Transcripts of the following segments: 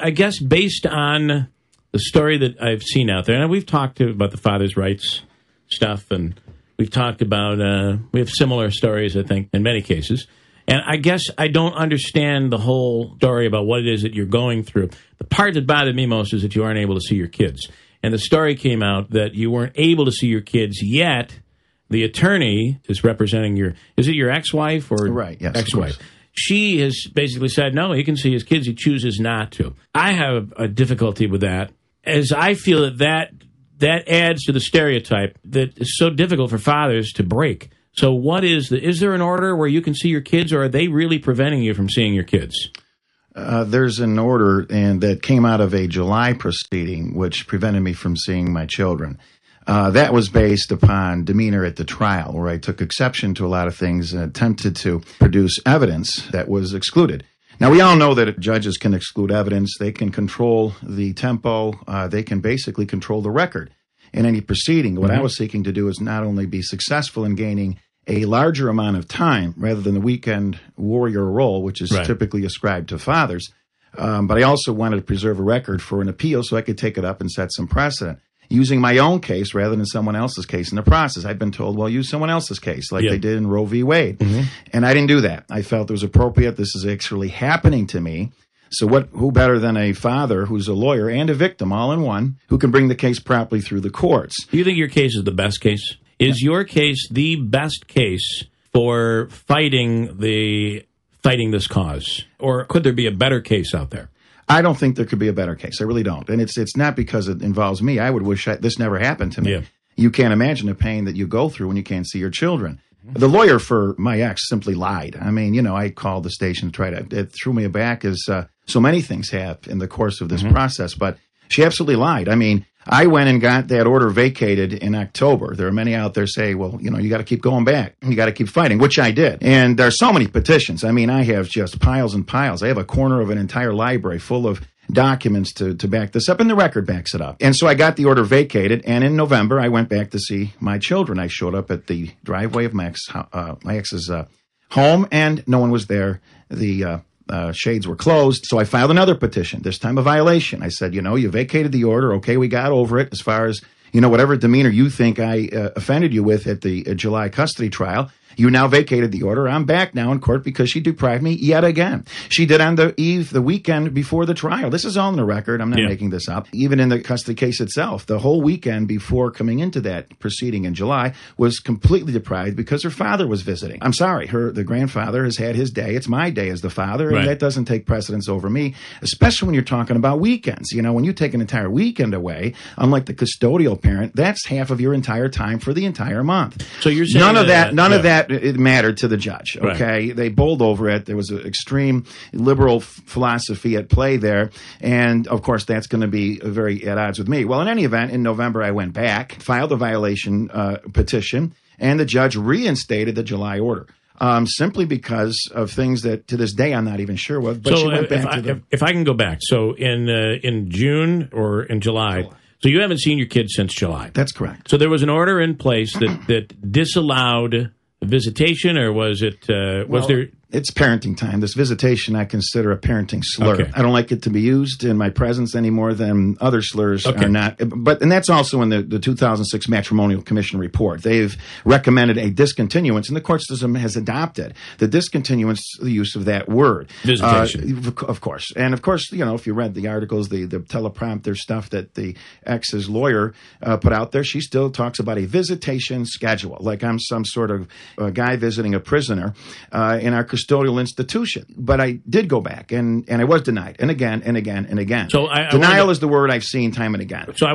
I guess based on the story that I've seen out there, and we've talked about the father's rights stuff, and we've talked about, we have similar stories, I think, in many cases. And I guess I don't understand the whole story about what it is that you're going through. The part that bothered me most is that you aren't able to see your kids. And the story came out that you weren't able to see your kids yet. The attorney is representing is it your ex-wife or right, yes, ex-wife? She has basically said, no, he can see his kids. He chooses not to. I have a difficulty with that, as I feel that adds to the stereotype that is so difficult for fathers to break. So what is there an order where you can see your kids, or are they really preventing you from seeing your kids? There's an order that came out of a July proceeding which prevented me from seeing my children. That was based upon demeanor at the trial, where I took exception to a lot of things and attempted to produce evidence that was excluded. Now, we all know that judges can exclude evidence. They can control the tempo. They can basically control the record in any proceeding. What I was seeking to do is not only be successful in gaining a larger amount of time rather than the weekend warrior role, which is typically ascribed to fathers, but I also wanted to preserve a record for an appeal so I could take it up and set some precedent, using my own case rather than someone else's case in the process. I've been told, well, use someone else's case like they did in Roe v. Wade. And I didn't do that. I felt it was appropriate. This is actually happening to me. So who better than a father who's a lawyer and a victim all in one, who can bring the case properly through the courts? Do you think your case is the best case? Is your case the best case for fighting this cause? Or could there be a better case out there? I don't think there could be a better case. I really don't. And it's not because it involves me. I would wish this never happened to me. Yeah. You can't imagine the pain that you go through when you can't see your children. The lawyer for my ex simply lied. I mean, I called the station to try to, it threw me aback, as so many things have in the course of this process, but she absolutely lied. I mean, I went and got that order vacated in October. There are many out there say, well, you got to keep going back. You got to keep fighting, which I did. And there are so many petitions. I mean, I have just piles and piles. I have a corner of an entire library full of documents to back this up, and the record backs it up. And so I got the order vacated, and in November, I went back to see my children. I showed up at the driveway of my ex's home, and no one was there. The shades were closed, so I filed another petition, this time a violation. I said, you vacated the order. Okay, we got over it as far as, whatever demeanor you think I offended you with at the July custody trial. You now vacated the order. I'm back now in court because she deprived me yet again. She did on the weekend before the trial. This is all in the record. I'm not making this up. Even in the custody case itself, the whole weekend before coming into that proceeding in July was completely deprived because her father was visiting. I'm sorry. The grandfather has had his day. It's my day as the father, and that doesn't take precedence over me, especially when you're talking about weekends. When you take an entire weekend away, unlike the custodial parent, that's half of your entire time for the entire month. So you're saying none of that it mattered to the judge. Okay, they bowled over it. There was an extreme liberal philosophy at play there, and of course that's going to be very at odds with me. Well, in any event, in November I went back, filed a violation petition, and the judge reinstated the July order. Simply because of things that to this day I'm not even sure what. But so if I can go back, so in June or in July. So you haven't seen your kids since July. That's correct. So there was an order in place that disallowed visitation, or was it? Was there? It's parenting time. This visitation I consider a parenting slur. Okay. I don't like it to be used in my presence any more than other slurs are not. And that's also in the 2006 Matrimonial Commission report. They've recommended a discontinuance, and the court system has adopted the discontinuance, the use of that word. Visitation. Of course. And of course, if you read the articles, the teleprompter stuff that the ex's lawyer put out there, she still talks about a visitation schedule, like I'm some sort of guy visiting a prisoner in our custodial institution. But I did go back, and I was denied, and again, and again, and again. So denial is the word I've seen time and again. So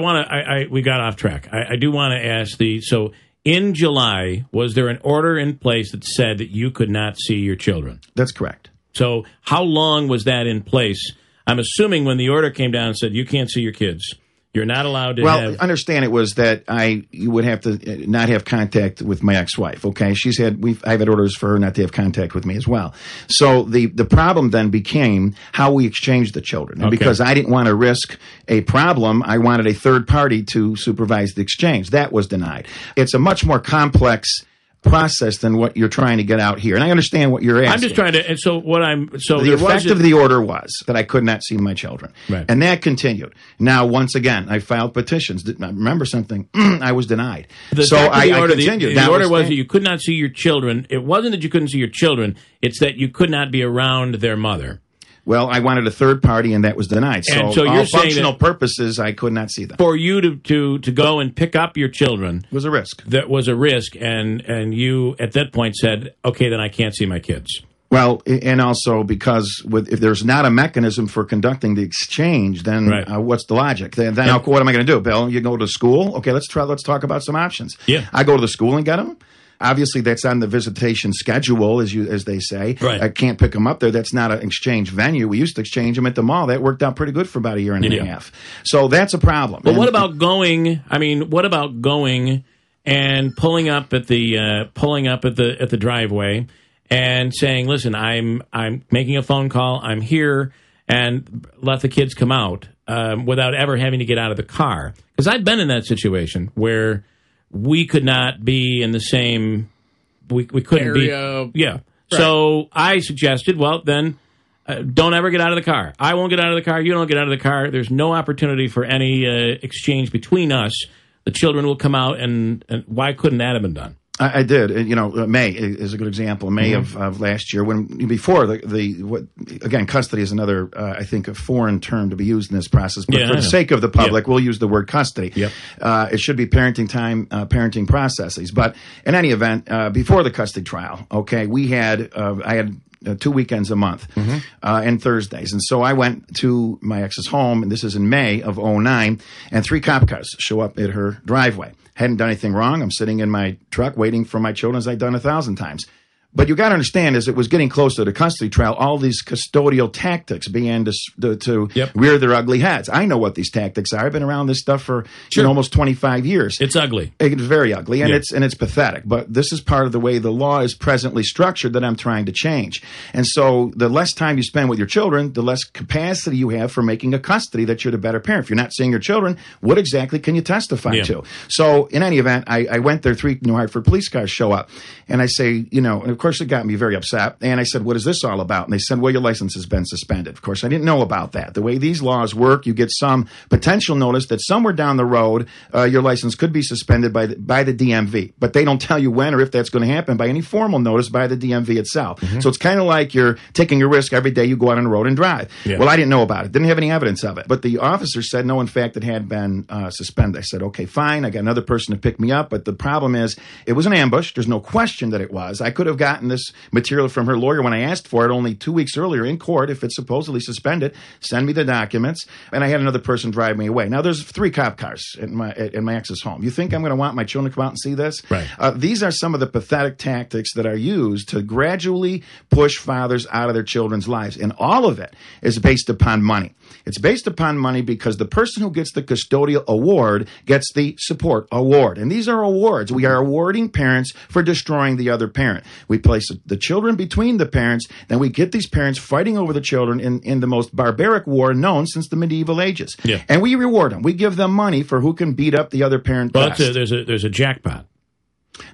we got off track. I do want to ask so in July, was there an order in place that said that you could not see your children? That's correct. So how long was that in place? I'm assuming when the order came down and said you can't see your kids, you're not allowed to understand it was that you would have to not have contact with my ex-wife, okay? I've had orders for her not to have contact with me as well. So the problem then became how we exchanged the children. And because I didn't want to risk a problem, I wanted a third party to supervise the exchange. That was denied. It's a much more complex process than what you're trying to get out here. And I understand what you're asking. I'm just trying to, and so what the effect of the order was that I could not see my children. Right. And that continued. Now, once again, I filed petitions. Remember something? I was denied. So I continued. The order was that you could not see your children. It wasn't that you couldn't see your children. It's that you could not be around their mother. Well, I wanted a third party, and that was denied. So you're all saying functional purposes, I could not see them. For you to go and pick up your children was a risk. That was a risk, and you at that point said, "Okay, then I can't see my kids." Well, and also because if there's not a mechanism for conducting the exchange, then what's the logic? Then what am I going to do, Bill? You go to school? Okay, let's talk about some options. Yeah, I go to the school and get them. Obviously, that's on the visitation schedule, as they say. Right. I can't pick them up there. That's not an exchange venue. We used to exchange them at the mall. That worked out pretty good for about a year and a half. So that's a problem. But what about going? I mean, what about going and pulling up at the driveway and saying, "Listen, I'm making a phone call. I'm here," and let the kids come out without ever having to get out of the car? Because I've been in that situation where we could not be in the same. We couldn't area. be. Yeah. Right. So I suggested, well, then don't ever get out of the car. I won't get out of the car. You don't get out of the car. There's no opportunity for any exchange between us. The children will come out, and why couldn't that have been done? I did. May is a good example. May of last year, before again, custody is another, I think, a foreign term to be used in this process. But for the sake of the public, we'll use the word custody. Yep. It should be parenting time, parenting processes. But in any event, before the custody trial, okay, I had 2 weekends a month and Thursdays. And so I went to my ex's home, and this is in May of 2009, and 3 cop cars show up at her driveway. Hadn't done anything wrong. I'm sitting in my truck waiting for my children, as I'd done 1,000 times. But you got to understand, as it was getting closer to the custody trial, all these custodial tactics began to rear their ugly heads. I know what these tactics are. I've been around this stuff for almost 25 years. It's ugly. It's very ugly, and it's pathetic. But this is part of the way the law is presently structured that I'm trying to change. And so the less time you spend with your children, the less capacity you have for making a custody that you're the better parent. If you're not seeing your children, what exactly can you testify to? So in any event, I went there. 3 New Hartford police cars show up, and I say, and of course it got me very upset. And I said, "What is this all about?" And they said, "Well, your license has been suspended." Of course, I didn't know about that. The way these laws work, you get some potential notice that somewhere down the road, your license could be suspended by the DMV. But they don't tell you when or if that's going to happen by any formal notice by the DMV itself. So it's kind of like you're taking a risk every day you go out on the road and drive. Well, I didn't know about it. Didn't have any evidence of it. But the officer said, no, in fact, it had been suspended. I said, okay, fine. I got another person to pick me up. But the problem is, it was an ambush. There's no question that it was. I could have gotten this material from her lawyer when I asked for it only 2 weeks earlier in court. If it's supposedly suspended, send me the documents. And I had another person drive me away. Now, there's 3 cop cars in my ex's home. You think I'm going to want my children to come out and see this? Right. These are some of the pathetic tactics that are used to gradually push fathers out of their children's lives. And all of it is based upon money. It's based upon money because the person who gets the custodial award gets the support award. And these are awards. We are awarding parents for destroying the other parent. We place the children between the parents, then we get these parents fighting over the children in the most barbaric war known since the medieval ages. Yeah. And we reward them. We give them money for who can beat up the other parent best. There's a jackpot.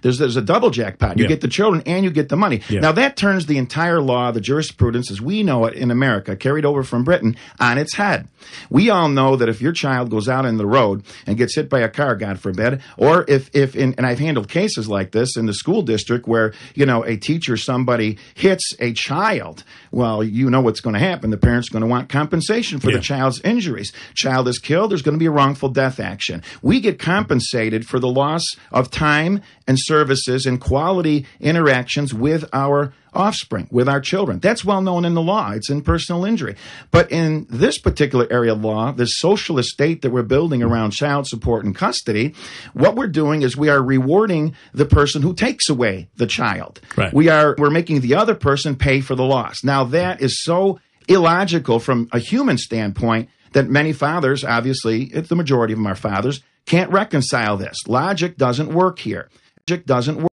There's a double jackpot. You get the children and you get the money. Yeah. Now, that turns the entire law, the jurisprudence as we know it in America, carried over from Britain, on its head. We all know that if your child goes out in the road and gets hit by a car, God forbid, or and I've handled cases like this in the school district where, a teacher, somebody hits a child, well, you know what's going to happen. The parent's going to want compensation for the child's injuries. Child is killed, there's going to be a wrongful death action. We get compensated for the loss of time and services and quality interactions with our offspring, with our children. That's well known in the law. It's in personal injury. But in this particular area of law, this socialist state that we're building around child support and custody, what we're doing is we are rewarding the person who takes away the child. Right. We're making the other person pay for the loss. Now, that is so illogical from a human standpoint that many fathers, obviously, the majority of them are fathers, can't reconcile this. Logic doesn't work here. Logic doesn't work.